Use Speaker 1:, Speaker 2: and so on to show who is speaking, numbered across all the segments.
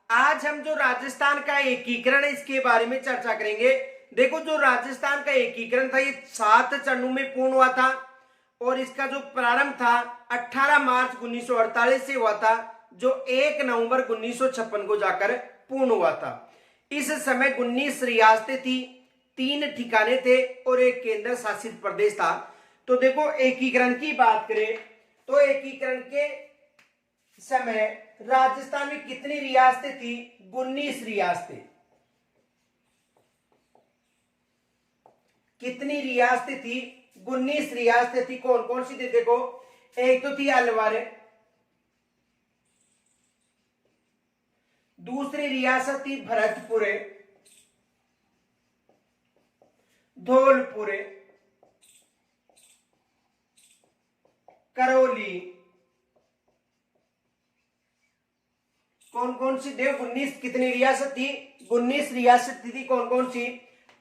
Speaker 1: आज हम जो राजस्थान का एकीकरण है इसके बारे में चर्चा करेंगे। देखो, जो राजस्थान का एकीकरण था ये 7 चरणों में पूर्ण हुआ था और इसका जो प्रारंभ था 18 मार्च 1948 से हुआ था, जो 1 नवंबर 1956 को जाकर पूर्ण हुआ था। इस समय 19 रियासतें थी, 3 ठिकाने थे और एक केंद्र शासित प्रदेश था। तो देखो, एकीकरण की बात करें तो एकीकरण के समय राजस्थान में कितनी रियासतें थी? 19 रियासतें। कितनी रियासतें थी? 19 रियासतें थी। कौन कौन सी थी? देखो, एक तो थी अलवर, दूसरी रियासत थी भरतपुर, धौलपुर, करौली। कौन कौन सी? देखो, 19 कितनी रियासत थी? 19 रियासत थी। कौन कौन सी?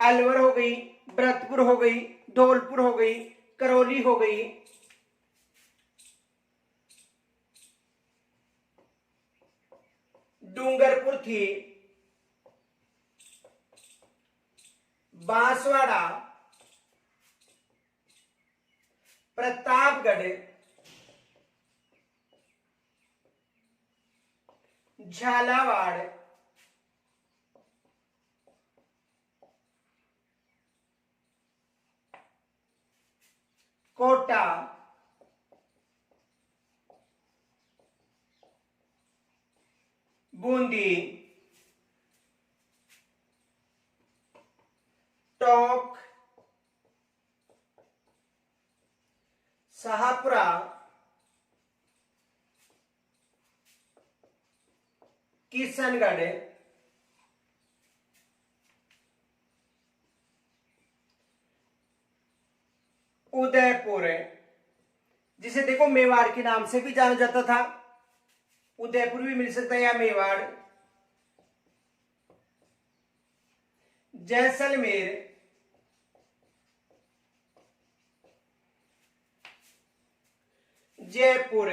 Speaker 1: अलवर हो गई, भरतपुर हो गई, धौलपुर हो गई, करौली हो गई, डूंगरपुर थी, बांसवाड़ा, प्रतापगढ़, झालावाड़, कोटा, बूंदी, टोंक, शाहपुरा, किशनगढ़, उदयपुर, जिसे देखो मेवाड़ के नाम से भी जाना जाता था। उदयपुर भी मिल सकता है या मेवाड़, जैसलमेर, जयपुर,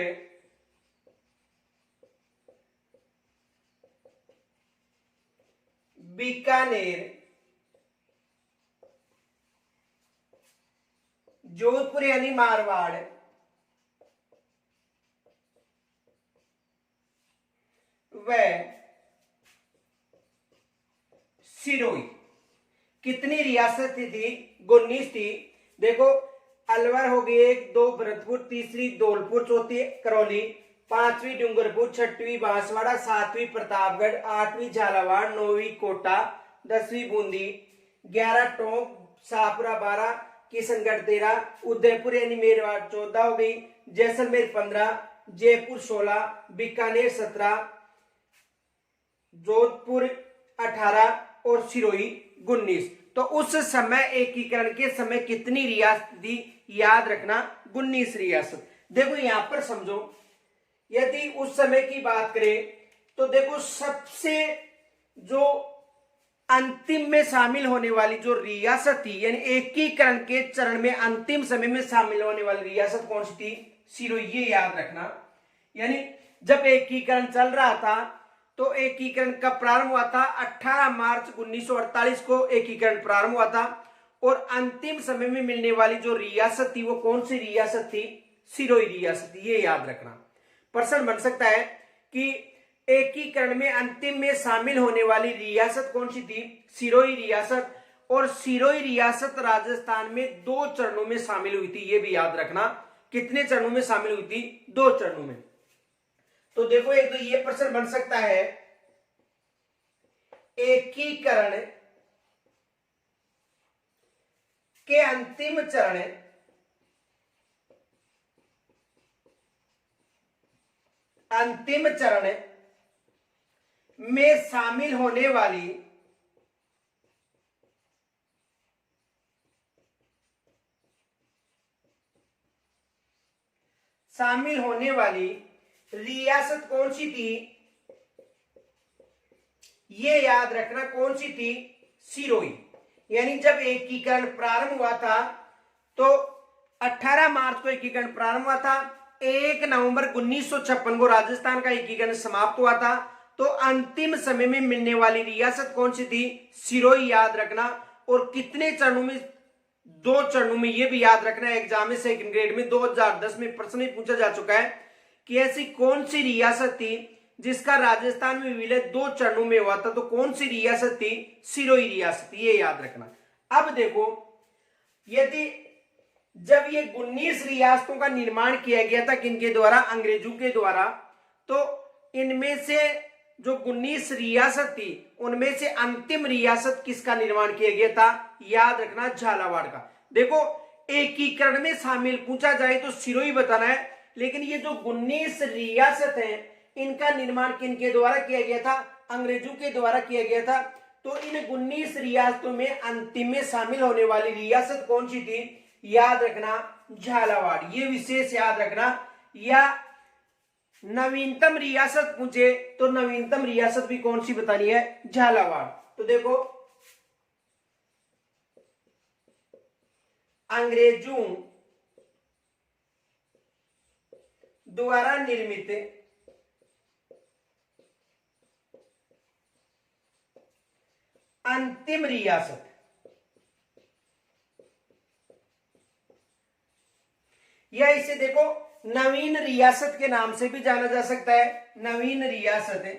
Speaker 1: बीकानेर, जोधपुर यानी मारवाड़, व सिरोही। कितनी रियासतें थी? 19 थी। देखो, अलवर हो गई 1, 2 भरतपुर, तीसरी धौलपुर, चौथी करौली, 5वीं डूंगरपुर, 6वीं बांसवाड़ा, 7वीं प्रतापगढ़, 8वीं झालावाड़, 9वीं कोटा, 10वीं बूंदी, 11 टोंक, शाहपुरा 12, किशनगढ़ 13, उदयपुर यानी मेरवाड़ 14 हो गई, जैसलमेर 15, जयपुर 16, बीकानेर 17, जोधपुर 18 और सिरोही 19। तो उस समय एकीकरण के समय कितनी रियासत थी? याद रखना, 19 रियासत। देखो यहां पर समझो, यदि उस समय की बात करें तो देखो, सबसे जो अंतिम में शामिल होने वाली जो रियासत थी, यानी एकीकरण के चरण में अंतिम समय में शामिल होने वाली रियासत कौन सी थी? सिरोही। ये याद रखना। यानी जब एकीकरण चल रहा था तो एकीकरण का प्रारंभ हुआ था 18 मार्च 1948 को एकीकरण प्रारंभ हुआ था और अंतिम समय में मिलने वाली जो रियासत थी वो कौन सी रियासत थी? सिरोही रियासत थी। ये याद रखना। प्रश्न बन सकता है कि एकीकरण में अंतिम में शामिल होने वाली रियासत कौन सी थी? सिरोही रियासत। और सिरोही रियासत राजस्थान में 2 चरणों में शामिल हुई थी। ये भी याद रखना। कितने चरणों में शामिल हुई थी? 2 चरणों में। तो देखो, एक तो ये प्रश्न बन सकता है, एकीकरण के अंतिम चरण में शामिल होने वाली रियासत कौन सी थी? ये याद रखना, कौन सी थी? सिरोही। यानी जब एकीकरण प्रारंभ हुआ था तो 18 मार्च को एकीकरण प्रारंभ हुआ था, 1 नवंबर 1956 को राजस्थान का एकीकरण समाप्त हुआ था तो अंतिम समय में मिलने वाली रियासत कौन सी थी? सिरोही, याद रखना। और कितने चरणों में? 2 चरणों में। ये भी याद रखना, एग्जाम में सेकंड ग्रेड में 2010 में प्रश्न ही पूछा जा चुका है कि ऐसी कौन सी रियासत थी जिसका राजस्थान में विलय 2 चरणों में हुआ था? तो कौन सी रियासत थी? सिरोही रियासत, ये याद रखना। अब देखो, यदि जब ये 19 रियासतों का निर्माण किया गया था, किनके द्वारा? अंग्रेजों के द्वारा। तो इनमें से जो 19 रियासत थी उनमें से अंतिम रियासत किसका निर्माण किया गया था? याद रखना, झालावाड़ का। देखो, एकीकरण में शामिल पूछा जाए तो सिरोही बताना है, लेकिन ये जो 19 रियासत हैं इनका निर्माण किनके द्वारा किया गया था? अंग्रेजों के द्वारा किया गया था। तो इन 19 रियासतों में अंतिम में शामिल होने वाली रियासत कौन सी थी? याद रखना, झालावाड़। ये विशेष याद रखना। या नवीनतम रियासत पूछे तो नवीनतम रियासत भी कौन सी बतानी है? झालावाड़। तो देखो, अंग्रेजों द्वारा निर्मित अंतिम रियासत, या इसे देखो नवीन रियासत के नाम से भी जाना जा सकता है। नवीन रियासत है।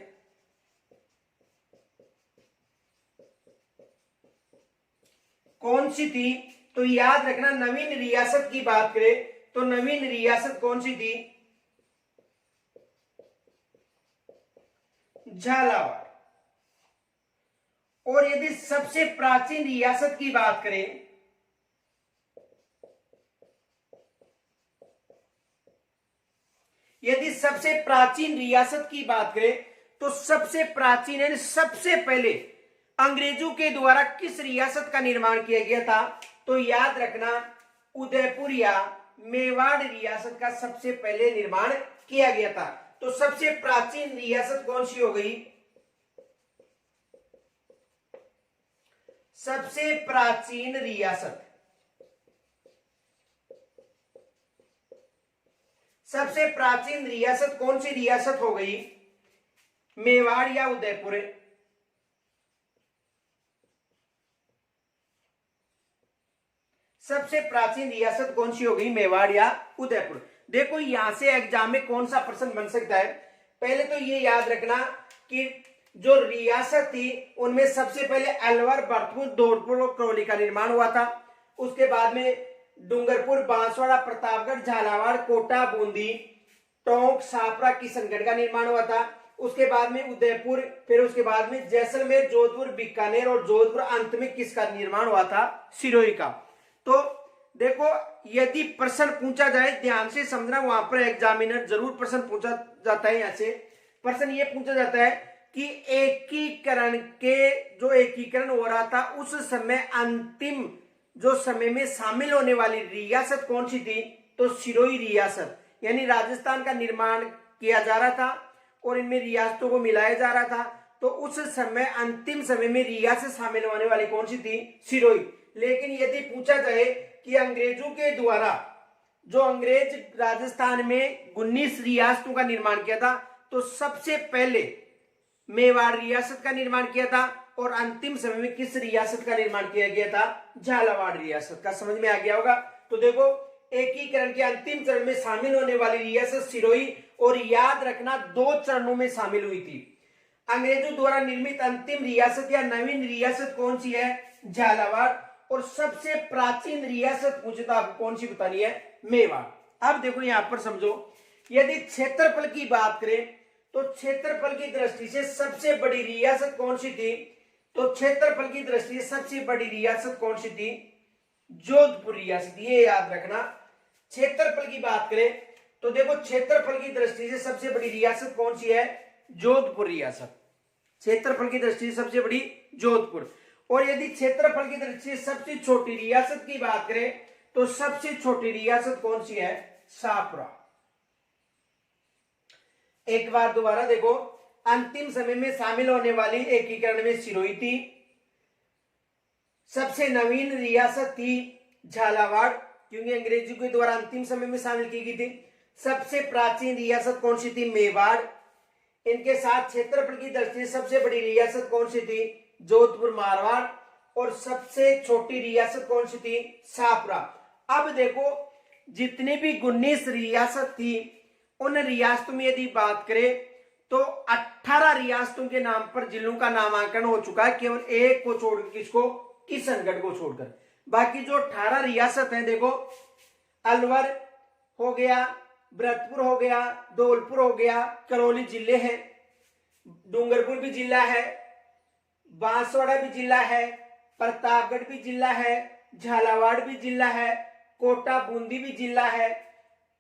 Speaker 1: कौन सी थी? तो याद रखना, नवीन रियासत की बात करें तो नवीन रियासत कौन सी थी? झालावाड़। और यदि सबसे प्राचीन रियासत की बात करें, यदि सबसे प्राचीन रियासत की बात करें तो सबसे प्राचीन यानी सबसे पहले अंग्रेजों के द्वारा किस रियासत का निर्माण किया गया था? तो याद रखना, उदयपुर या मेवाड़ रियासत का सबसे पहले निर्माण किया गया था। तो सबसे प्राचीन रियासत कौन सी हो गई? सबसे प्राचीन रियासत, सबसे प्राचीन रियासत कौन सी रियासत हो गई? मेवाड़ या उदयपुर? सबसे प्राचीन रियासत कौन सी हो गई? मेवाड़ या उदयपुर। देखो, यहां से एग्जाम में कौन सा प्रश्न बन सकता है? पहले तो ये याद रखना कि जो रियासत थी उनमें सबसे पहले अलवर, भरतपुर, धौलपुर और करौली का निर्माण हुआ था। उसके बाद में डूंगरपुर, बांसवाड़ा, प्रतापगढ़, झालावाड़, कोटा, बूंदी, टोंक, छापरा, किशनगढ़ का निर्माण हुआ था। उसके बाद में उदयपुर, फिर उसके बाद में जैसलमेर, जोधपुर, बीकानेर और जोधपुर, अंत में किसका निर्माण हुआ था? सिरोही का। तो देखो, यदि प्रश्न पूछा जाए, ध्यान से समझना, वहां पर एग्जामिनर जरूर प्रश्न पूछा जाता है। यहाँ से प्रश्न ये पूछा जाता है कि एकीकरण के जो एकीकरण हो रहा था उस समय अंतिम जो समय में शामिल होने वाली रियासत कौन सी थी? तो सिरोही रियासत, यानी राजस्थान का निर्माण किया जा रहा था और इनमें रियासतों को मिलाया जा रहा था। तो उस समय अंतिम समय में रियासत शामिल होने वाली कौन सी थी? सिरोही। लेकिन यदि पूछा जाए कि अंग्रेजों के द्वारा जो अंग्रेज राजस्थान में 19 रियासतों का निर्माण किया था, तो सबसे पहले मेवाड़ रियासत का निर्माण किया था और अंतिम समय में किस रियासत का निर्माण किया गया था? झालावाड़ रियासत का। समझ में आ गया होगा। तो देखो, एकीकरण के अंतिम चरण में शामिल होने वाली रियासत सिरोही, और याद रखना 2 चरणों में शामिल हुई थी। अंग्रेजों द्वारा निर्मित अंतिम रियासत या नवीन रियासत कौन सी है? झालावाड़। और सबसे प्राचीन रियासत पूछे तो आपको कौन सी बतानी है? मेवाड़। अब देखो, यहां पर समझो, यदि क्षेत्रफल की बात करें तो क्षेत्रफल की दृष्टि से सबसे बड़ी रियासत कौन सी थी? तो क्षेत्रफल की दृष्टि से सबसे बड़ी रियासत कौन सी थी? जोधपुर रियासत। ये याद रखना। क्षेत्रफल की बात करें तो देखो, क्षेत्रफल की दृष्टि से सबसे बड़ी रियासत कौन सी है? जोधपुर रियासत। क्षेत्रफल की दृष्टि से सबसे बड़ी जोधपुर। और यदि क्षेत्रफल की दृष्टि से सबसे छोटी रियासत की बात करें तो सबसे छोटी रियासत कौन सी है? छापरा। एक बार दोबारा देखो, अंतिम समय में शामिल होने वाली एकीकरण में सिरोही थी, सबसे नवीन रियासत थी झालावाड़, क्योंकि अंग्रेजों के द्वारा अंतिम समय में शामिल की गई थी। सबसे प्राचीन रियासत कौन सी थी? मेवाड़। इनके साथ क्षेत्रफल की दृष्टि से सबसे बड़ी रियासत कौन सी थी? जोधपुर मारवाड़। और सबसे छोटी रियासत कौन सी थी? शाहपुरा। अब देखो जितनी भी 19 रियासत थी उन रियासतों में यदि बात करें तो 18 रियासतों के नाम पर जिलों का नामांकन हो चुका है, केवल एक को छोड़कर, किसको? किशनगढ़ को छोड़कर। बाकी जो 18 रियासत हैं, देखो अलवर हो गया, भरतपुर हो गया, धौलपुर हो गया, करौली जिले हैं, डूंगरपुर भी जिला है, बांसवाड़ा भी जिला है, प्रतापगढ़ भी जिला है, झालावाड़ भी जिला है, कोटा बूंदी भी जिला है,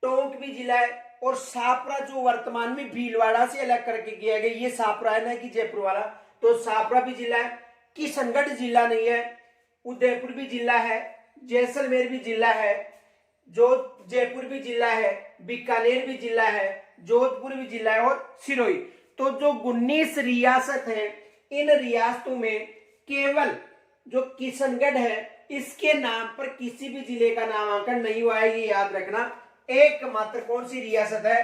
Speaker 1: टोंक भी जिला है, और शाहपुरा जो वर्तमान में भीलवाड़ा से अलग करके किया गया, ये शाहपुरा है ना कि जयपुर वाला, तो शाहपुरा भी जिला है। किशनगढ़ जिला नहीं है, उदयपुर भी जिला है, जैसलमेर भी जिला है, जो जयपुर भी जिला है, बीकानेर भी जिला है, जोधपुर भी जिला है, और सिरोही। तो जो 19 रियासत है, इन रियासतों में केवल जो किशनगढ़ है इसके नाम पर किसी भी जिले का नामांकन नहीं हुआ है, ये याद रखना। एकमात्र कौन सी रियासत है?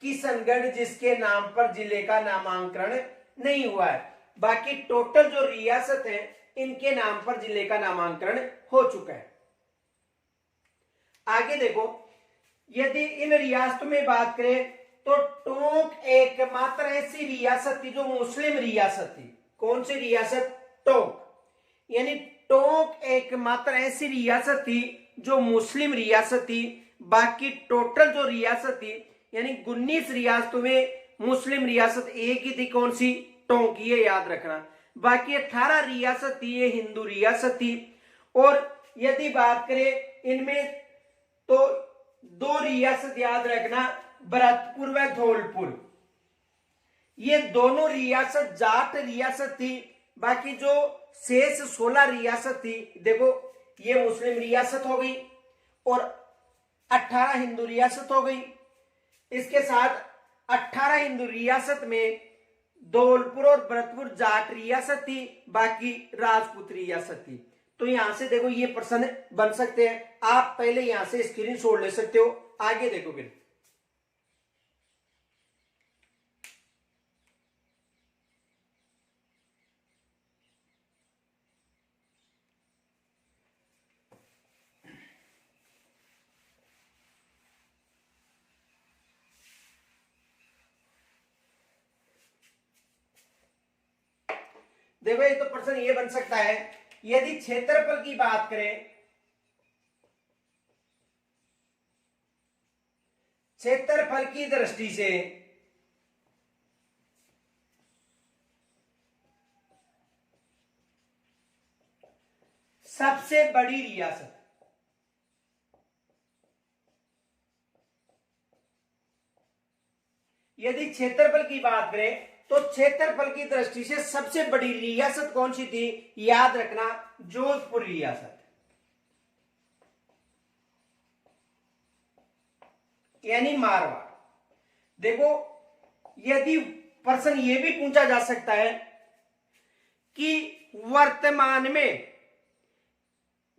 Speaker 1: किशनगढ़, जिसके नाम पर जिले का नामांकन नहीं हुआ है। बाकी टोटल जो रियासत है इनके नाम पर जिले का नामांकन हो चुका है। आगे देखो, यदि इन रियासतों में बात करें तो टोंक एकमात्र ऐसी रियासत थी जो मुस्लिम रियासत थी। कौन सी रियासत? टोंक। यानी टोंक एकमात्र ऐसी रियासत थी जो मुस्लिम रियासत थी। बाकी टोटल जो रियासत थी यानी 19 रियासतों में मुस्लिम रियासत एक ही थी। कौन सी? टोंक। ये याद रखना। बाकी 18 रियासत थी ये हिंदू रियासत थी। और यदि बात करें इनमें तो 2 रियासत याद रखना, भरतपुर व धौलपुर। ये दोनों रियासत जाट रियासत थी। बाकी जो शेष 16 रियासत थी, देखो ये मुस्लिम रियासत हो गई और 18 हिंदू रियासत हो गई। इसके साथ 18 हिंदू रियासत में धौलपुर और भरतपुर जाट रियासत थी, बाकी राजपूत रियासत थी। तो यहां से देखो ये प्रश्न बन सकते हैं। आप पहले यहां से स्क्रीनशॉट ले सकते हो। आगे देखो फिर देखो ये तो प्रश्न ये बन सकता है, यदि क्षेत्रफल की बात करें, क्षेत्रफल की दृष्टि से सबसे बड़ी रियासत, यदि क्षेत्रफल की बात करें तो क्षेत्रफल की दृष्टि से सबसे बड़ी रियासत कौन सी थी? याद रखना, जोधपुर रियासत। यानी मारवाड़। देखो यदि प्रश्न ये भी पूछा जा सकता है कि वर्तमान में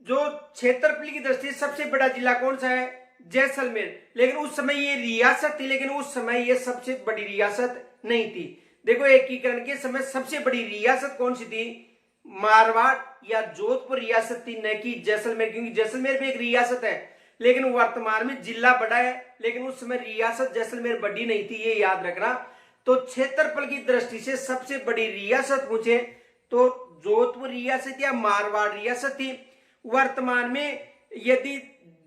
Speaker 1: जो क्षेत्रफल की दृष्टि से सबसे बड़ा जिला कौन सा है? जैसलमेर। लेकिन उस समय ये रियासत थी, लेकिन उस समय ये सबसे बड़ी रियासत नहीं थी। देखो एकीकरण के समय सबसे बड़ी रियासत कौन सी थी? मारवाड़ या जोधपुर रियासत थी, न कि जैसलमेर। क्योंकि जैसलमेर भी एक रियासत है, लेकिन वर्तमान में जिला बड़ा है, लेकिन उस समय रियासत जैसलमेर बड़ी नहीं थी, ये याद रखना। तो क्षेत्रफल की दृष्टि से सबसे बड़ी रियासत पूछे तो जोधपुर रियासत या मारवाड़ रियासत थी। वर्तमान में यदि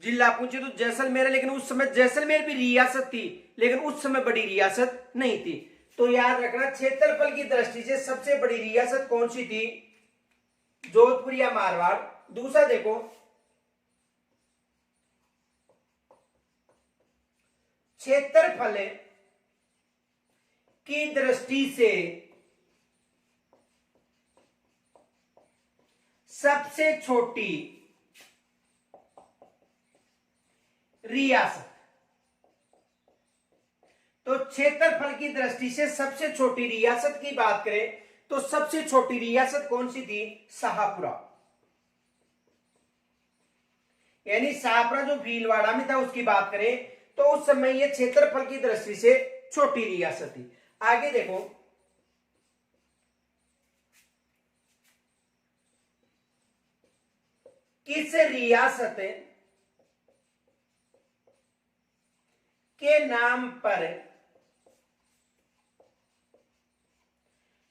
Speaker 1: जिला पूछे तो जैसलमेर है, लेकिन उस समय जैसलमेर भी रियासत थी, लेकिन उस समय बड़ी रियासत नहीं थी। तो याद रखना, क्षेत्रफल की दृष्टि से सबसे बड़ी रियासत कौन सी थी? जोधपुर या मारवाड़। दूसरा देखो, क्षेत्रफल की दृष्टि से सबसे छोटी रियासत। तो क्षेत्रफल की दृष्टि से सबसे छोटी रियासत की बात करें तो सबसे छोटी रियासत कौन सी थी? शाहपुरा। यानी शाहपुरा जो भीलवाड़ा में था उसकी बात करें तो उस समय यह क्षेत्रफल की दृष्टि से छोटी रियासत थी। आगे देखो, किस रियासत के नाम पर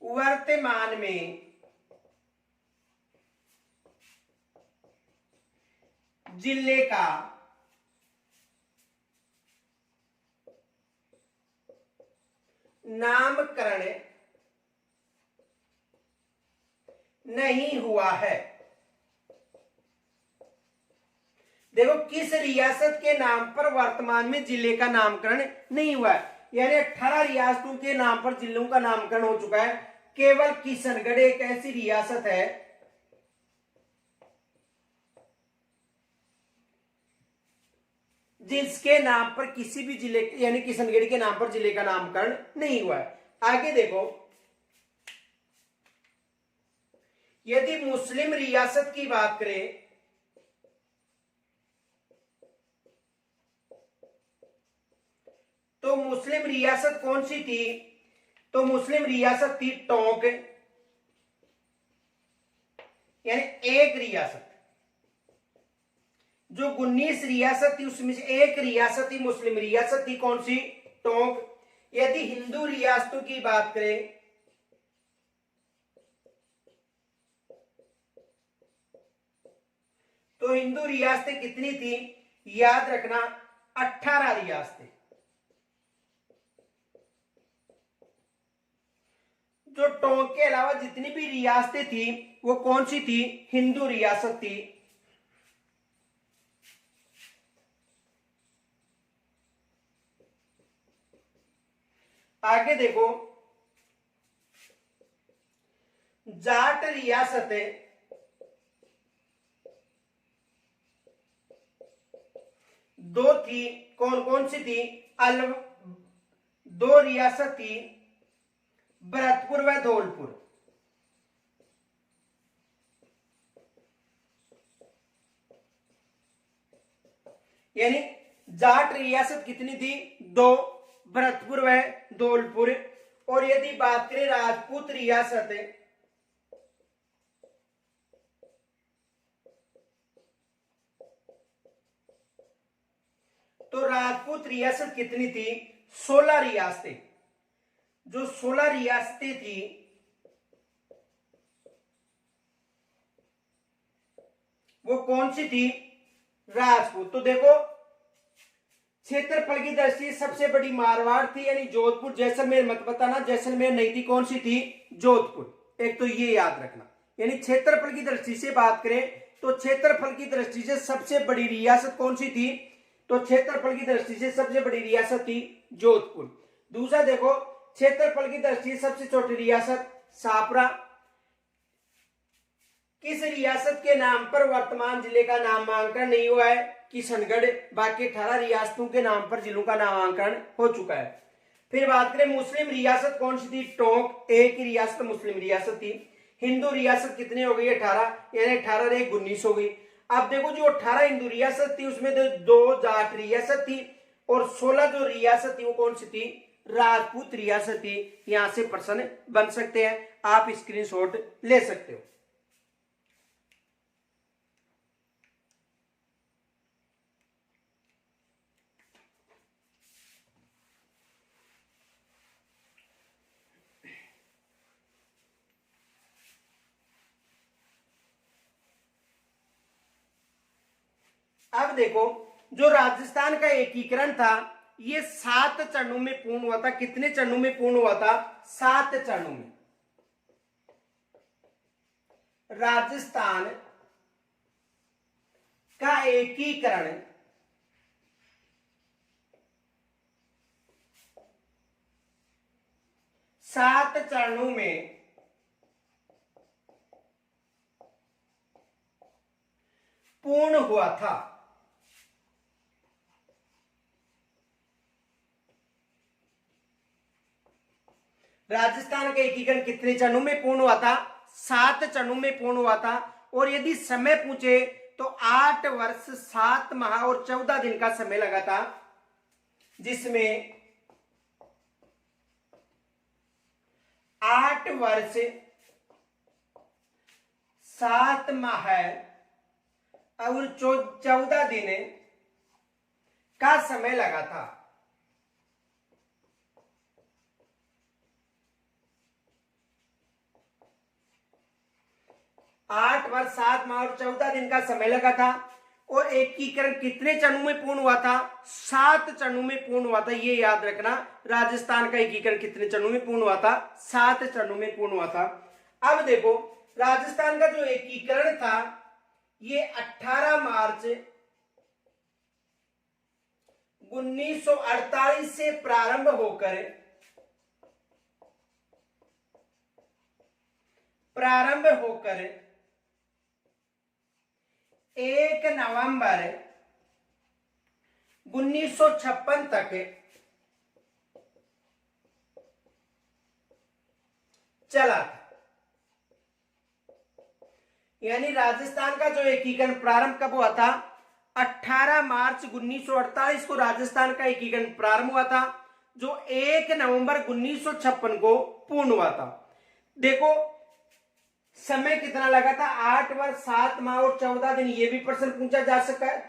Speaker 1: वर्तमान में जिले का नामकरण नहीं हुआ है? देखो, किस रियासत के नाम पर वर्तमान में जिले का नामकरण नहीं हुआ है, यानी 18 रियासतों के नाम पर जिलों का नामकरण हो चुका है। केवल किशनगढ़ एक ऐसी रियासत है जिसके नाम पर किसी भी जिले, यानी किशनगढ़ के नाम पर जिले का नामकरण नहीं हुआ है। आगे देखो, यदि मुस्लिम रियासत की बात करें तो मुस्लिम रियासत कौन सी थी? तो मुस्लिम रियासत थी टोंक, यानी एक रियासत। जो 19 रियासत थी उसमें से एक रियासत थी मुस्लिम रियासत थी, कौन सी? टोंक। यदि हिंदू रियासतों की बात करें तो हिंदू रियासतें कितनी थी? याद रखना, 18 रियासतें। जो टोंक के अलावा जितनी भी रियासतें थी वो कौन सी थी? हिंदू रियासत थी। आगे देखो, जाट रियासतें दो थी, कौन कौन सी थी? दो रियासत थी, भरतपुर व धौलपुर। यानी जाट रियासत कितनी थी? दो, भरतपुर व धौलपुर। और यदि बात करें राजपूत रियासत, तो राजपूत रियासत कितनी थी? 16 रियासतें। जो 16 रियासतें थी वो कौन सी थी? राजपूत। तो देखो, क्षेत्रफल की दृष्टि से सबसे बड़ी मारवाड़ थी, यानी जोधपुर। जैसलमेर मत बताना, जैसलमेर नहीं थी, कौन सी थी? जोधपुर। एक तो ये याद रखना। यानी क्षेत्रफल की दृष्टि से बात करें तो क्षेत्रफल की दृष्टि से सबसे बड़ी रियासत कौन सी थी? तो क्षेत्रफल की दृष्टि से सबसे बड़ी रियासत थी जोधपुर। दूसरा देखो, क्षेत्रफल की दृष्टि से सबसे छोटी रियासत सापरा। किस रियासत के नाम पर वर्तमान जिले का नामांकन नहीं हुआ है? किशनगढ़। बाकी 18 रियासतों के नाम पर जिलों का नामांकन हो चुका है। फिर बात करें मुस्लिम रियासत कौन सी थी? टोंक। एक ही रियासत मुस्लिम रियासत थी। हिंदू रियासत कितनी हो गई? 18, यानी 18 और 1 19 हो गई। अब देखो, जो 18 हिंदू रियासत थी उसमें दो जाट रियासत थी और 16 जो रियासत थी वो कौन सी थी? राजपूत रियासत थी। यहां से प्रश्न बन सकते हैं, आप स्क्रीनशॉट ले सकते हो। अब देखो, जो राजस्थान का एकीकरण था ये 7 चरणों में पूर्ण हुआ था। कितने चरणों में पूर्ण हुआ था? 7 चरणों में। राजस्थान का एकीकरण 7 चरणों में पूर्ण हुआ था। राजस्थान का एकीकरण कितने चरणों में पूर्ण हुआ था? 7 चरणों में पूर्ण हुआ था। और यदि समय पूछे तो 8 वर्ष 7 माह और 14 दिन का समय लगा था, जिसमें 8 वर्ष 7 माह और 14 दिन का समय लगा था। 8 वर्ष 7 माह और 14 दिन का समय लगा था। और एकीकरण कितने चरणों में पूर्ण हुआ था? 7 चरणों में पूर्ण हुआ था। ये याद रखना, राजस्थान का एकीकरण कितने चरणों में पूर्ण हुआ था? 7 चरणों में पूर्ण हुआ था। अब देखो, राजस्थान का जो एकीकरण था ये 18 मार्च 1948 से प्रारंभ होकर 1 नवंबर 1956 तक चला था। यानी राजस्थान का जो एकीकरण प्रारंभ कब हुआ था? 18 मार्च 1948 को राजस्थान का एकीकरण प्रारंभ हुआ था, जो 1 नवंबर 1956 को पूर्ण हुआ था। देखो समय कितना लगा था? 8 वर्ष 7 माह और 14 दिन। ये भी प्रश्न पूछा जा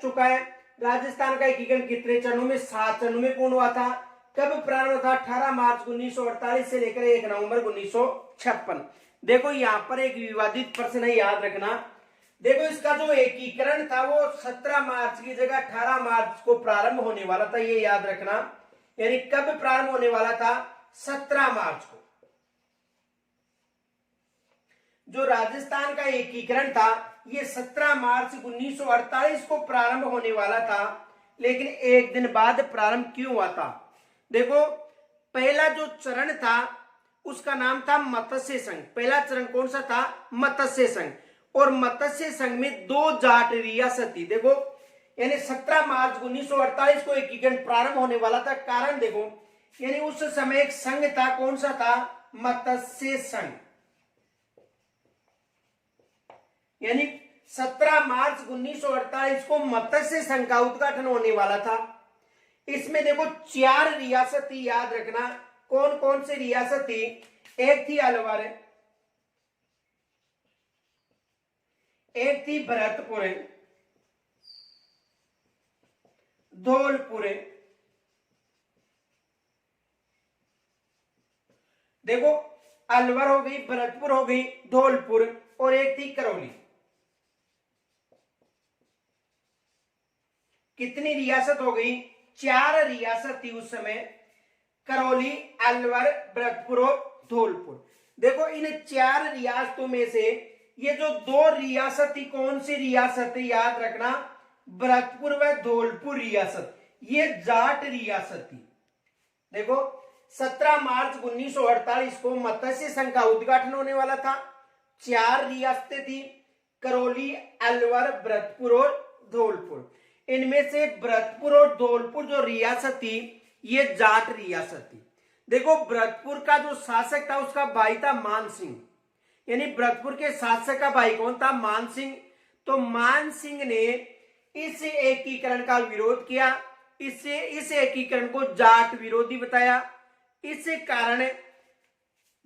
Speaker 1: चुका है। राजस्थान का एकीकरण कितने चरणों में? 7 चरणों में पूर्ण हुआ था। कब प्रारंभ था? 18 मार्च 1948 से लेकर 1 नवंबर 1956। देखो यहां पर एक विवादित प्रश्न है, याद रखना। देखो इसका जो एकीकरण था वो 17 मार्च की जगह 18 मार्च को प्रारंभ होने वाला था, ये याद रखना। यानी कब प्रारंभ होने वाला था? 17 मार्च को। जो राजस्थान का एकीकरण था ये 17 मार्च 1948 को प्रारंभ होने वाला था, लेकिन एक दिन बाद प्रारंभ क्यों हुआ था? देखो पहला जो चरण था उसका नाम था मत्स्य संघ। पहला चरण कौन सा था? मत्स्य संघ। और मत्स्य संघ में 2 जाट रियासत थी। देखो यानी 17 मार्च 1948 को एकीकरण प्रारंभ होने वाला था। कारण देखो, यानी उस समय एक संघ था, कौन सा था? मत्स्य संघ। यानी 17 मार्च 1948 को मत्स्य संघ का उद्घाटन होने वाला था। इसमें देखो 4 रियासत थी, याद रखना। कौन कौन सी रियासत थी? एक थी अलवर, एक थी भरतपुर, धौलपुर, देखो अलवर हो गई, भरतपुर हो गई, धौलपुर, और एक थी करौली। कितनी रियासत हो गई? 4 रियासत थी उस समय, करौली, अलवर, भरतपुर और धौलपुर। देखो इन 4 रियासतों में से ये जो 2 रियासत थी, कौन सी रियासत? याद रखना, भरतपुर व धौलपुर रियासत, ये जाट रियासत थी। देखो 17 मार्च 1948 को मत्स्य संघ का उद्घाटन होने वाला था। 4 रियासतें थी, करौली, अलवर, भरतपुर और धौलपुर। इनमें से भरतपुर और धौलपुर जो रियासत थी ये जाट रियासत थी। देखो भरतपुर का जो शासक था उसका भाई था मान सिंह। यानी भरतपुर के शासक का भाई कौन था? मान सिंह। तो मान सिंह ने इस एकीकरण का विरोध किया, इस एकीकरण को जाट विरोधी बताया। इस कारण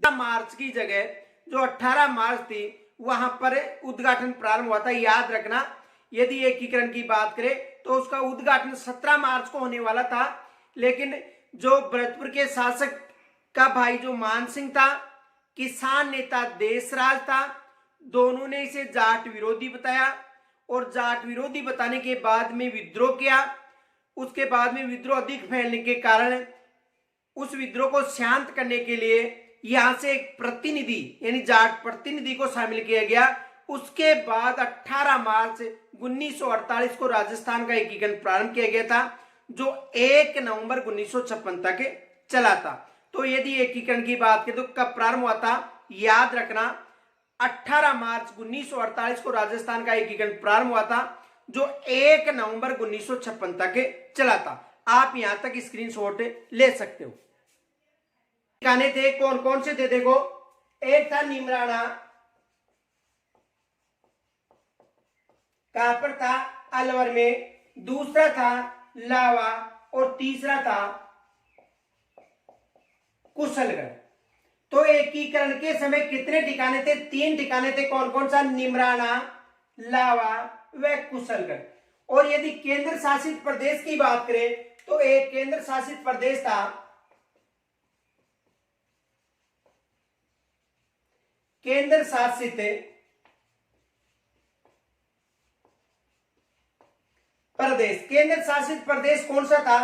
Speaker 1: मार्च की जगह जो 18 मार्च थी वहां पर उद्घाटन प्रारंभ हुआ था। याद रखना, यदि एकीकरण की बात करें तो उसका उद्घाटन 17 मार्च को होने वाला था, लेकिन जो भरतपुर के शासक का भाई जो मान सिंह था, किसान नेता देशराज था, दोनों ने इसे जाट विरोधी बताया। और जाट विरोधी बताने के बाद में विद्रोह किया। उसके बाद में विद्रोह अधिक फैलने के कारण उस विद्रोह को शांत करने के लिए यहां से एक प्रतिनिधि यानी जाट प्रतिनिधि को शामिल किया गया। उसके बाद 18 मार्च 1948 को राजस्थान का एकीकरण प्रारंभ किया गया था, जो 1 नवंबर 1956 तक चला था। तो यदि एकीकरण की बात करें तो कब प्रारंभ हुआ था? याद रखना, 18 मार्च 1948 को राजस्थान का एकीकरण प्रारंभ हुआ था, जो 1 नवंबर 1956 तक चला था। आप यहां तक स्क्रीनशॉट ले सकते हो। ठिकाने थे, कौन कौन से थे? देखो एक था निमराना, कहां पर था? अलवर में। दूसरा था लावा और तीसरा था कुशलगढ़। तो एकीकरण के समय कितने ठिकाने थे? 3 ठिकाने थे। कौन कौन सा? निमराना, लावा व कुशलगढ़। और यदि केंद्र शासित प्रदेश की बात करें तो एक केंद्र शासित प्रदेश था केंद्र शासित प्रदेश। केंद्र शासित प्रदेश कौन सा था?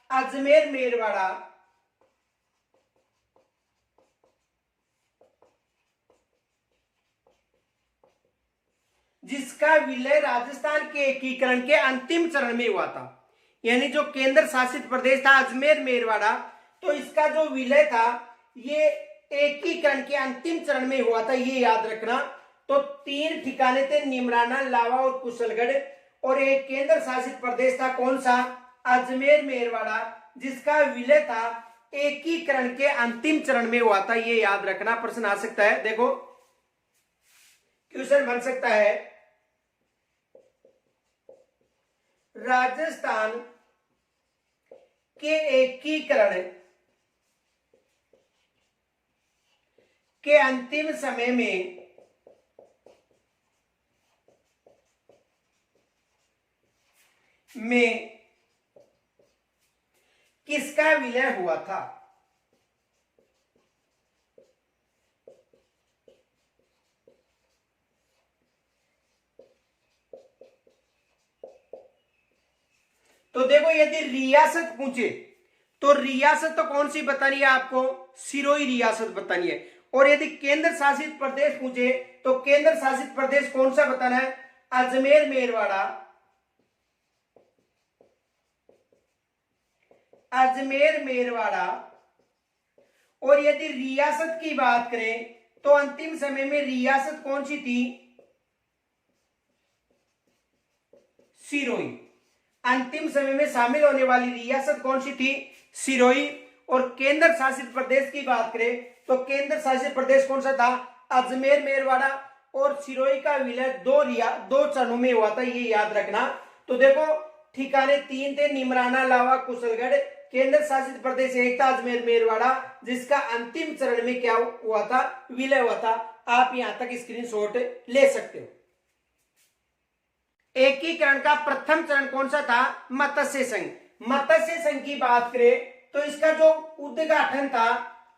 Speaker 1: अजमेर मेरवाड़ा, जिसका विलय राजस्थान के एकीकरण के अंतिम चरण में हुआ था। यानी जो केंद्र शासित प्रदेश था अजमेर मेरवाड़ा, तो इसका जो विलय था ये एकीकरण के अंतिम चरण में हुआ था, ये याद रखना। तो 3 ठिकाने थे, निमराना, लावा और कुशलगढ़। और एक केंद्र शासित प्रदेश था कौन सा? अजमेर मेरवाड़ा, जिसका विलय था एकीकरण के अंतिम चरण में हुआ था, ये याद रखना। प्रश्न आ सकता है, देखो क्वेश्चन बन सकता है, राजस्थान के एकीकरण के अंतिम समय में किसका विलय हुआ था? तो देखो यदि रियासत पूछे तो रियासत तो कौन सी बतानी है आपको? सिरोही रियासत बतानी है। और यदि केंद्र शासित प्रदेश पूछे तो केंद्र शासित प्रदेश कौन सा बताना है? अजमेर मेरवाड़ा, अजमेर मेरवाड़ा। और यदि रियासत की बात करें तो अंतिम समय में रियासत कौन सी थी? सिरोही। अंतिम समय में शामिल होने वाली रियासत कौन सी थी? सिरोही। और केंद्र शासित प्रदेश की बात करें तो केंद्र शासित प्रदेश कौन सा था? अजमेर मेरवाड़ा। और सिरोही का विलय 2 चरणों में हुआ था, ये याद रखना। तो देखो ठिकाने 3 थे, निमराना, लावा, कुशलगढ़। केंद्र शासित प्रदेश एक था अजमेर मेरवाड़ा, जिसका अंतिम चरण में क्या हुआ था? विलय हुआ था। आप यहां तक स्क्रीनशॉट ले सकते हो। एकीकरण का प्रथम चरण कौन सा था? मत्स्य संघ। मत्स्य संघ की बात करें तो इसका जो उद्घाटन था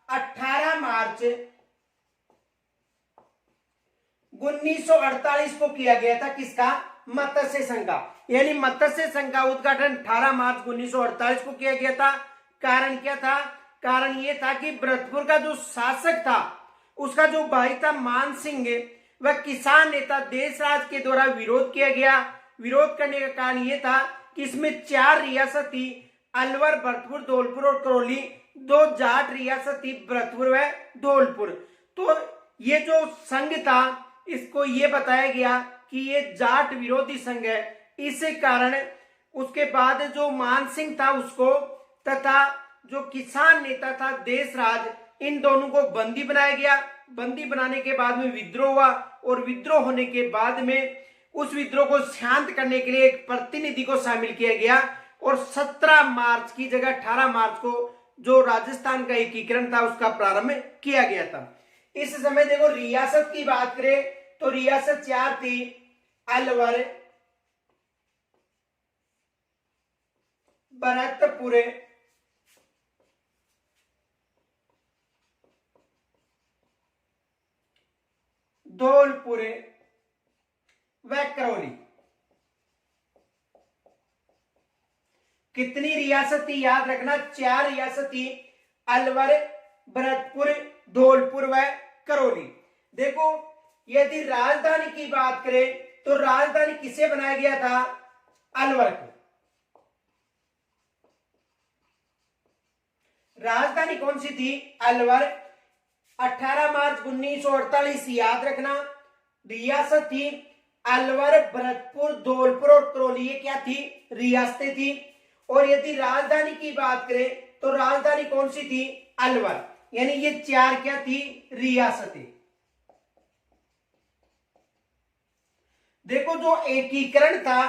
Speaker 1: 18 मार्च 1948 को किया गया था। किसका? मत्स्य संघ का। यानी मत्स्य संघ का उद्घाटन 18 मार्च 1948 को किया गया था। कारण क्या था? कारण यह था कि भरतपुर का जो शासक था उसका जो भाई था मान सिंह, वह किसान नेता देशराज के द्वारा विरोध किया गया। विरोध करने का कारण यह था कि इसमें 4 रियासत थी, अलवर, भरतपुर, धौलपुर और करौली। 2 जाट रियासत थी, भरतपुर व धौलपुर। तो ये जो संघ था इसको ये बताया गया कि ये जाट विरोधी संघ है। इस कारण उसके बाद जो मान सिंह था उसको तथा जो किसान नेता था देशराज, इन दोनों को बंदी बनाया गया। बंदी बनाने के बाद में विद्रोह हुआ और विद्रोह होने के बाद में उस विद्रोह को शांत करने के लिए एक प्रतिनिधि को शामिल किया गया और 17 मार्च की जगह 18 मार्च को जो राजस्थान का एकीकरण था उसका प्रारंभ किया गया था। इस समय देखो रियासत की बात करें तो रियासत 4 थी, अलवर, भरतपुर, धौलपुर व करौली। कितनी रियासत थी? याद रखना 4 रियासत थी, अलवर, भरतपुर, धौलपुर व करौली। देखो यदि राजधानी की बात करें तो राजधानी किसे बनाया गया था? अलवर को। राजधानी कौन सी थी? अलवर। 18 मार्च 1948 याद रखना। रियासत थी अलवर, भरतपुर, धौलपुर और करौली, ये क्या थी? रियासतें थी। और यदि राजधानी की बात करें तो राजधानी कौन सी थी? अलवर। यानी ये 4 क्या थी? रियासतें। देखो जो एकीकरण था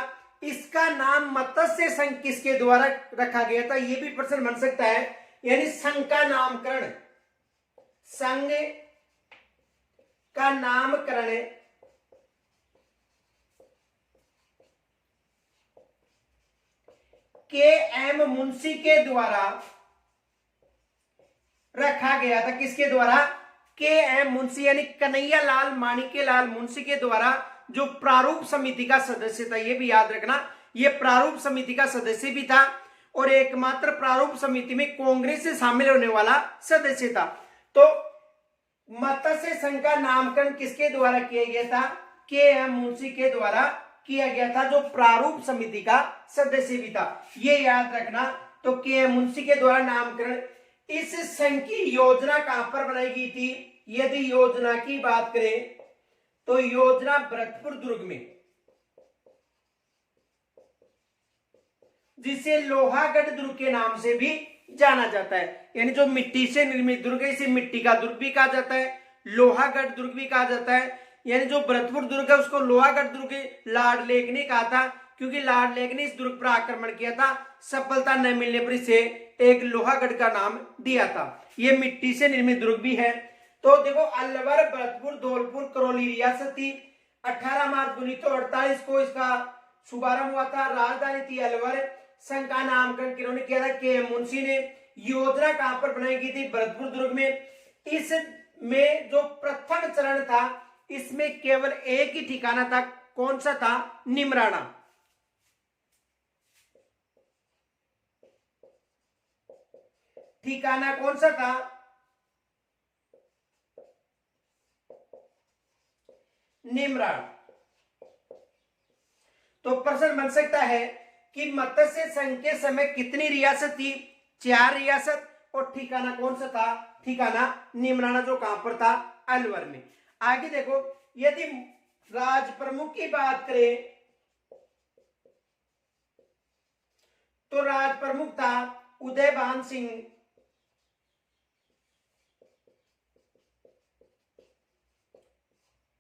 Speaker 1: इसका नाम मत्स्य संघ किसके द्वारा रखा गया था? यह भी प्रश्न बन सकता है। यानी संघ का नामकरण, संघ का नामकरण के एम मुंशी के द्वारा रखा गया था। किसके द्वारा? के एम मुंशी यानी कन्हैया लाल माणिक्य लाल मुंशी के द्वारा, जो प्रारूप समिति का सदस्य था। ये भी याद रखना, ये प्रारूप समिति का सदस्य भी था और एकमात्र प्रारूप समिति में कांग्रेस से शामिल होने वाला सदस्य था। तो मत्स्य संघ का नामकरण किसके द्वारा किया गया था? के एम मुंशी के द्वारा किया गया था, जो प्रारूप समिति का सदस्य भी था। ये याद रखना। तो के एम मुंशी के द्वारा नामकरण। इस संघ की योजना कहां पर बनाई गई थी? यदि योजना की बात करें तो योजना भरतपुर दुर्ग में, जिसे लोहागढ़ दुर्ग के नाम से भी जाना जाता है। यानी जो मिट्टी से निर्मित दुर्ग है, इसे मिट्टी का दुर्ग भी कहा जाता है, लोहागढ़ दुर्ग भी कहा जाता है। यानी जो भरतपुर दुर्ग है उसको लोहागढ़ दुर्ग लॉर्ड लेक ने कहा था, क्योंकि लॉर्ड लेक ने इस दुर्ग पर आक्रमण किया था। सफलता न मिलने पर इसे एक लोहागढ़ का नाम दिया था। ये मिट्टी से निर्मित दुर्ग भी है। तो देखो, अलवर, भरतपुर, धौलपुर, करौली रियासत थी। 18 मार्च 1948 को इसका शुभारंभ हुआ था। राजधानी थी अलवर। संघ का नामकरण किन्होंने किया था? के एम मुंशी ने। योजना कहां पर बनाई गई थी? भरतपुर दुर्ग में। इसमें जो प्रथम चरण था, इसमें केवल एक ही ठिकाना था। कौन सा था? निमराना। ठिकाना कौन सा था? निमरान। तो प्रश्न बन सकता है कि मत्स्य संघ के समय कितनी रियासत थी? 4 रियासत। और ठिकाना कौन सा था? ठिकाना निमराना, जो कहां पर था? अलवर में। आगे देखो, यदि राज प्रमुख की बात करें तो राज प्रमुख था उदयभान सिंह।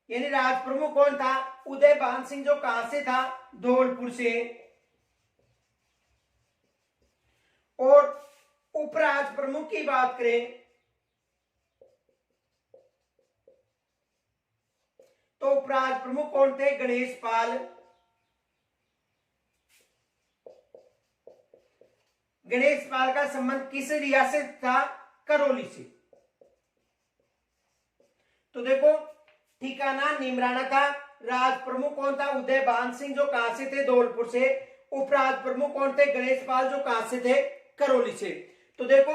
Speaker 1: यानी राज प्रमुख कौन था? उदयभान सिंह, जो कहां से था? धौलपुर से। और उपराज प्रमुख की बात करें तो उपराज प्रमुख कौन थे? गणेश पाल। गणेश पाल का संबंध किस रियासत था? करौली से। तो देखो, ठिकाना निमराना था। राज प्रमुख कौन था? उदयभान सिंह, जो कहां से थे? धौलपुर से। उपराज प्रमुख कौन थे? गणेश पाल, जो कहां से थे? करौली से। तो देखो,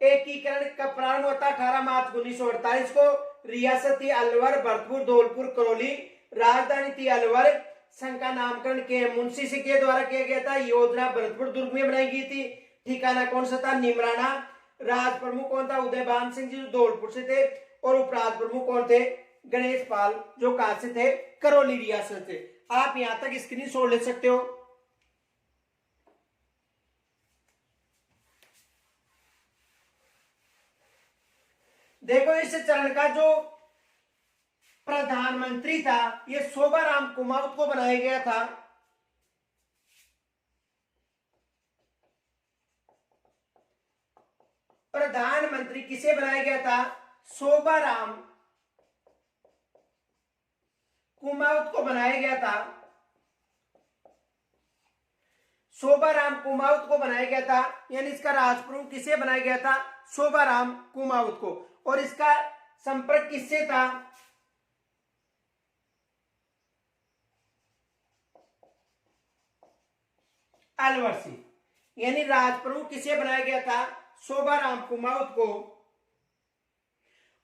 Speaker 1: एकीकरण कब प्रारंभ होता? 18 मार्च 1948 को। रियासत थी अलवर, भरतपुर, धौलपुर, करौली। राजधानी थी अलवर। संघ का नामकरण के मुंशी सिंह के द्वारा किया गया था। योजना भरतपुर दुर्ग में बनाई गई थी। ठिकाना कौन सा था? निमराना। राज प्रमुख कौन था? उदयभान सिंह जी, जो धौलपुर से थे। और उपराज प्रमुख कौन थे? गणेश पाल, जो कहां से थे? करौली रियासत से। आप यहां तक स्क्रीनशॉट ले सकते हो। देखो, इस चरण का जो प्रधानमंत्री था, ये शोभाराम कुमावत को बनाया गया था। प्रधानमंत्री किसे बनाया गया था? शोभाराम कुमावत को बनाया गया था। शोभाराम कुमावत को बनाया गया था। यानी इसका राजप्रमुख किसे बनाया गया था? शोभाराम कुमावत को। और इसका संपर्क किससे था? अलवर से। यानी राजप्रमुख किसे बनाया गया था? शोभाराम कुमावत को।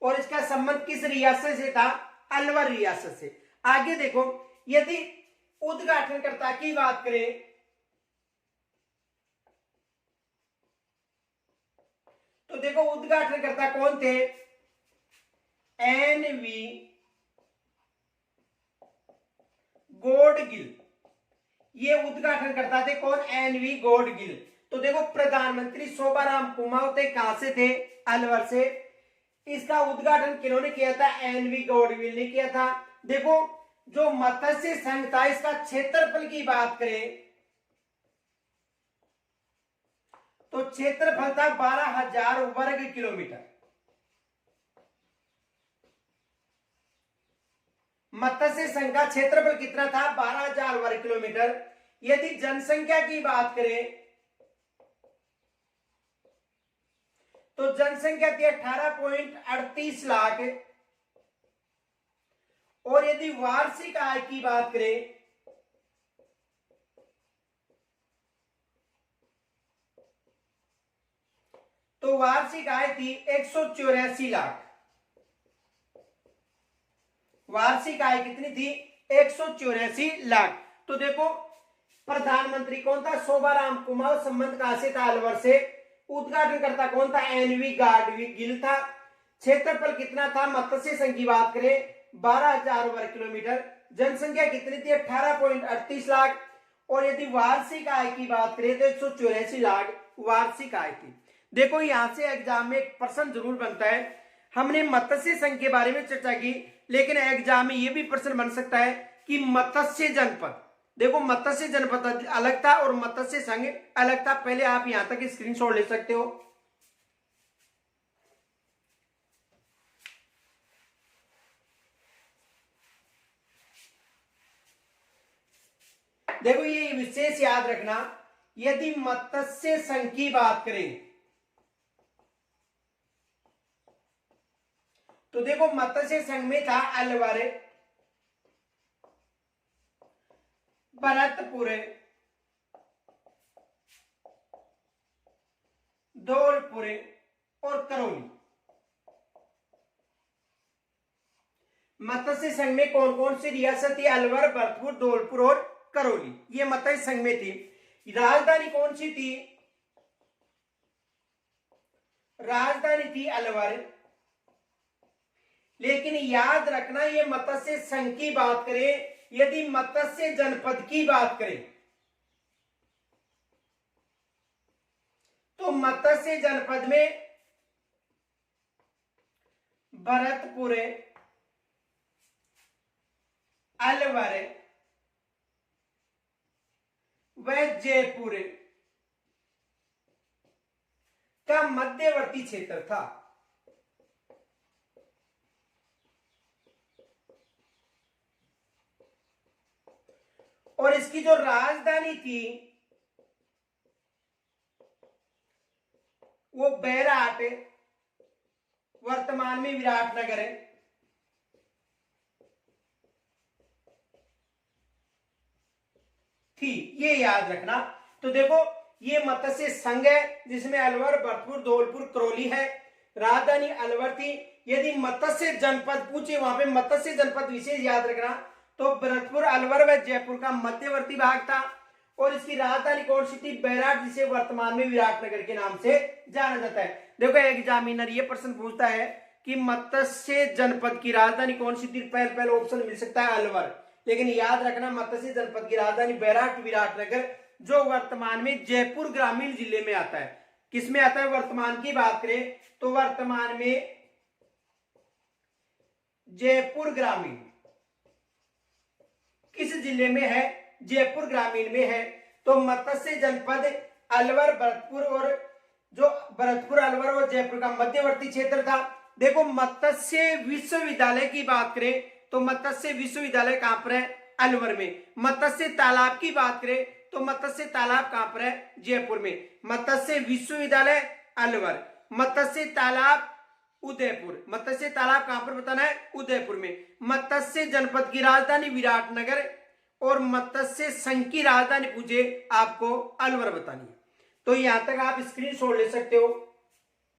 Speaker 1: और इसका संबंध किस रियासत से था? अलवर रियासत से। आगे देखो, यदि उद्घाटनकर्ता की बात करें तो देखो, उद्घाटनकर्ता कौन थे? एन.वी. गॉडगिल। ये उद्घाटनकर्ता थे। कौन? एन.वी. गॉडगिल। तो देखो, प्रधानमंत्री शोभाराम कुमावत कहां से थे? अलवर से। इसका उद्घाटन किन्होंने किया था? एन.वी. गॉडगिल ने किया था। देखो, जो मत्स्य संघ था, इसका क्षेत्रफल की बात करें तो क्षेत्रफल था 12,000 वर्ग किलोमीटर। मत्स्य संघ का क्षेत्रफल कितना था? 12,000 वर्ग किलोमीटर। यदि जनसंख्या की बात करें तो जनसंख्या थी 18.38 लाख, और यदि वार्षिक आय की बात करें तो वार्षिक आय थी 184 लाख। वार्षिक आय कितनी थी? 184 लाख। तो देखो प्रधानमंत्री कौन था? शोभाराम कुमार। संबंध कहां से था? अलवर से। उद्घाटनकर्ता कौन था? एनवी गाडगिल था। क्षेत्रफल कितना था? मत्स्य संघ की बात करें 12,000 वर्ग किलोमीटर। जनसंख्या कितनी थी? 18.38 लाख। और यदि वार्षिक आय की बात करें तो 184 लाख वार्षिक आय थी। देखो यहां से एग्जाम में एक प्रश्न जरूर बनता है। हमने मत्स्य संघ के बारे में चर्चा की, लेकिन एग्जाम में यह भी प्रश्न बन सकता है कि मत्स्य जनपद, देखो मत्स्य जनपद अलग था और मत्स्य संघ अलग था। पहले आप यहां तक स्क्रीनशॉट ले सकते हो। देखो ये विशेष याद रखना, यदि मत्स्य संघ की बात करें तो देखो मत्स्य संघ में था अलवर, भरतपुर, धौलपुर और करौली। मत्स्य संघ में कौन कौन सी रियासत थी? अलवर, भरतपुर, धौलपुर और करौली, ये मत्स्य संघ में थी। राजधानी कौन सी थी? राजधानी थी अलवर। लेकिन याद रखना ये मत्स्य संघ की बात करें, यदि मत्स्य जनपद की बात करें तो मत्स्य जनपद में भरतपुर, अलवर व जयपुर का मध्यवर्ती क्षेत्र था। और इसकी जो राजधानी थी वो बैराट, वर्तमान में विराटनगर है। थी, ये याद रखना। तो देखो ये मत्स्य संघ है जिसमें अलवर, भरतपुर, धौलपुर, करौली है। राजधानी अलवर थी। यदि मत्स्य जनपद पूछे वहां पे मत्स्य जनपद विशेष याद रखना, तो भरतपुर, अलवर व जयपुर का मध्यवर्ती भाग था। और इसकी राजधानी कौन सी थी? बैराट, जिसे वर्तमान में विराटनगर के नाम से जाना जाता है। देखो एग्जामिनर ये प्रश्न पूछता है कि मत्स्य जनपद की राजधानी कौन सी थी? पहले ऑप्शन मिल सकता है अलवर, लेकिन याद रखना मत्स्य जनपद की राजधानी बैराट विराटनगर, जो वर्तमान में जयपुर ग्रामीण जिले में आता है। किसमें आता है? वर्तमान की बात करें तो वर्तमान में जयपुर ग्रामीण किस जिले में है? जयपुर ग्रामीण में है। तो मत्स्य जनपद अलवर, भरतपुर और जो भरतपुर, अलवर और जयपुर का मध्यवर्ती क्षेत्र था। देखो मत्स्य विश्वविद्यालय की बात करें तो मत्स्य विश्वविद्यालय कहां पर है? अलवर में। मत्स्य तालाब की बात करें तो मत्स्य तालाब कहां पर है? जयपुर में। मत्स्य विश्वविद्यालय अलवर, मत्स्य तालाब उदयपुर। मत्स्य तालाब कहां पर बताना है? उदयपुर में। मत्स्य जनपद की राजधानी विराटनगर और मत्स्य संघ की राजधानी पूछे आपको अलवर बतानी है। तो यहां तक आप स्क्रीनशॉट ले सकते हो।